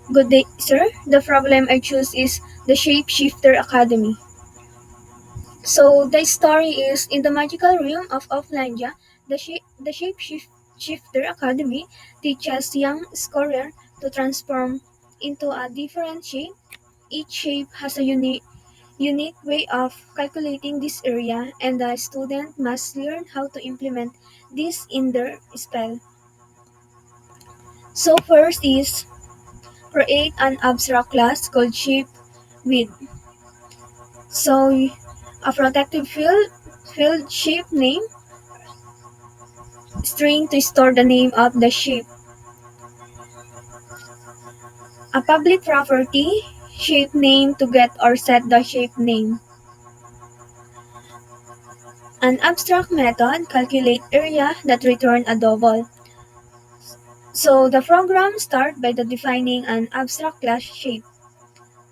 Good day, sir. The problem I choose is the Shapeshifter Academy. So the story is in the magical realm of Offlandia, the Shapeshifter Academy teaches young scholar to transform into a different shape. Each shape has a unique way of calculating this area, and the student must learn how to implement this in their spell. So first is create an abstract class called shape with. So a protective field shape name string to store the name of the shape. A public property shape name to get or set the shape name. An abstract method calculate area that return a double. So the program start by the defining an abstract class shape.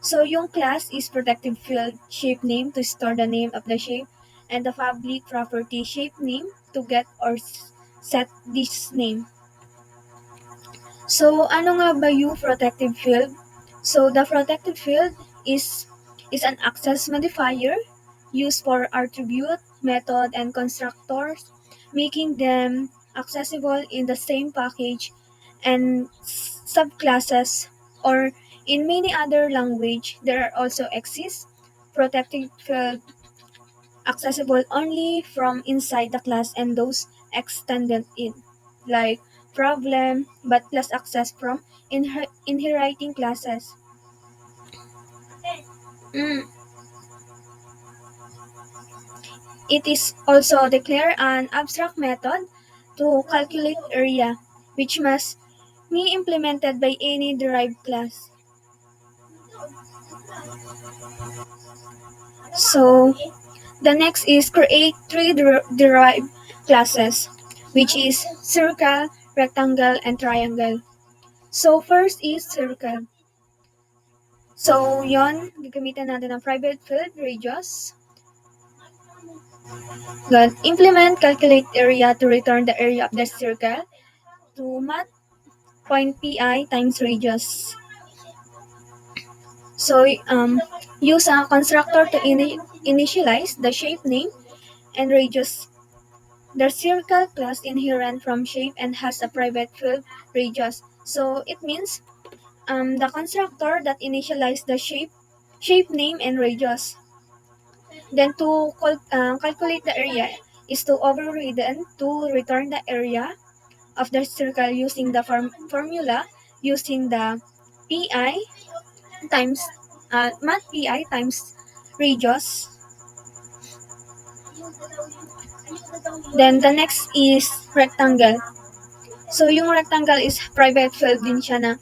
So yung class is protective field shape name to store the name of the shape, and the public property shape name to get or set this name. So ano nga ba yung protective field? So the protective field is an access modifier used for attribute, method, and constructors, making them accessible in the same package and subclasses, or in many other language there also exists protected field accessible only from inside the class and those extended in, like problem but plus access from inheriting classes. Mm. It is also declare an abstract method to calculate area, which must be implemented by any derived class. So the next is create three derived classes, which is circle, rectangle, and triangle. So first is circle. So yon, gagamitan natin ang private field radius. Then implement calculate area to return the area of the circle to mat point pi times radius. So use a constructor to initialize the shape name and radius. The circle class inherent from shape and has a private field radius. So it means the constructor that initialize the shape name and radius. Then to calculate the area is to override to return the area of the circle using the formula using the pi times mat pi times radius. Then the next is rectangle. So yung rectangle is private field din siya na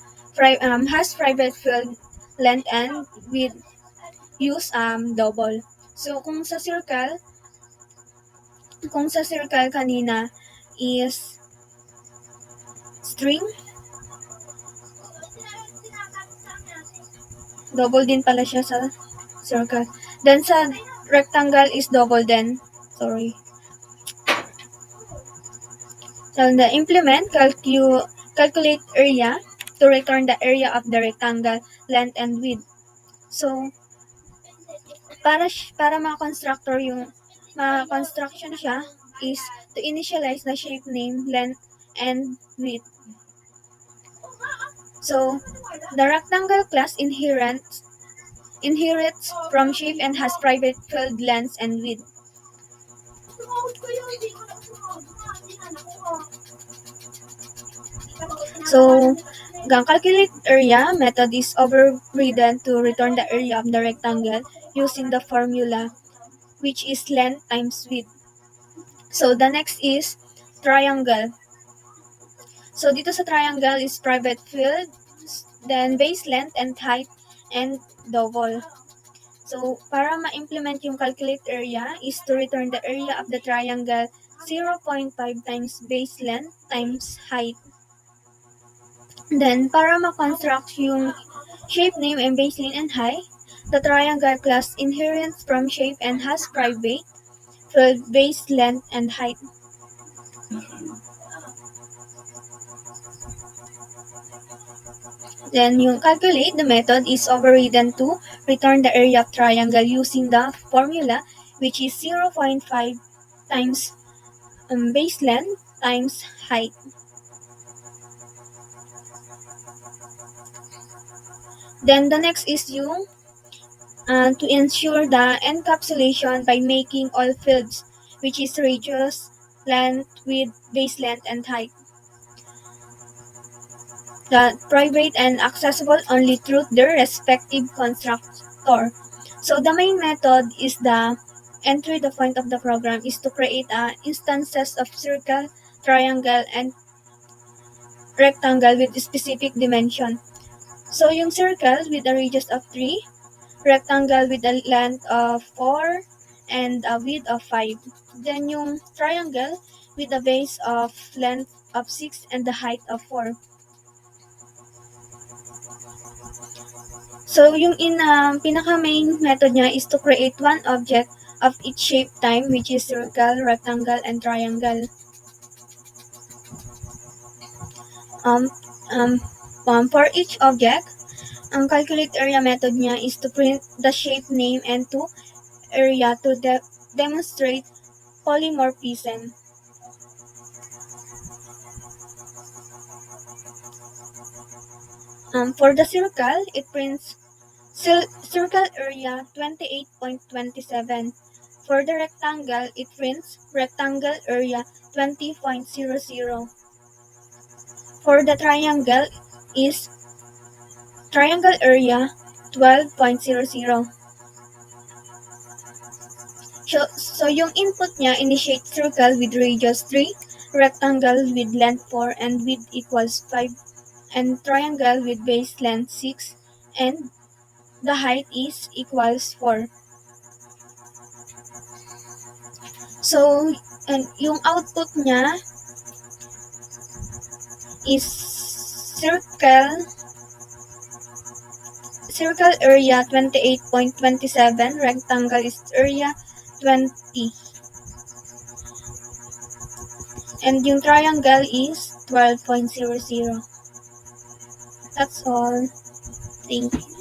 has private field length and width use double. So kung sa circle kanina is string, double din pala siya sa circle. Then sa rectangle is double din. Sorry. So the implement calculate area to return the area of the rectangle length and width. So para ma-constructor yung ma-construction siya is to initialize the shape name, length, and width. So the rectangle class inherits from shape and has private field length and width. So the calculate area method is overridden to return the area of the rectangle using the formula which is length times width. So the next is triangle. So dito sa triangle is private field, then base length and height, and double. So para ma-implement yung calculate area is to return the area of the triangle 0.5 times base length times height. Then para ma-construct yung shape name and base length and height, the triangle class inherits from shape and has private field base length and height. Then yung calculate, the method is overridden to return the area of triangle using the formula, which is 0.5 times base length times height. Then the next is yung to ensure the encapsulation by making all fields, which is radius, length, width, base length, and height, the private and accessible only through their respective constructor. So the main method is the entry. The point of the program is to create instances of circle, triangle, and rectangle with specific dimension. So yung circle with a radius of 3, rectangle with a length of 4, and a width of 5. Then yung triangle with a base of length of 6 and the height of 4. So yung pinaka main method niya is to create one object of each shape time, which is circle, rectangle, and triangle. For each object, ang calculate area method niya is to print the shape name and to area to demonstrate polymorphism. For the circle, it prints circle area 28.27. For the rectangle, it prints rectangle area 20.00. For the triangle is triangle area 12.00. So yung input niya, initiate circle with radius 3, rectangle with length 4 and width equals 5, and triangle with base length 6, and the height is equals 4. So, and yung output niya is circle area 28.27, rectangle is area 20, and yung triangle is 12.00. That's all. Thank you.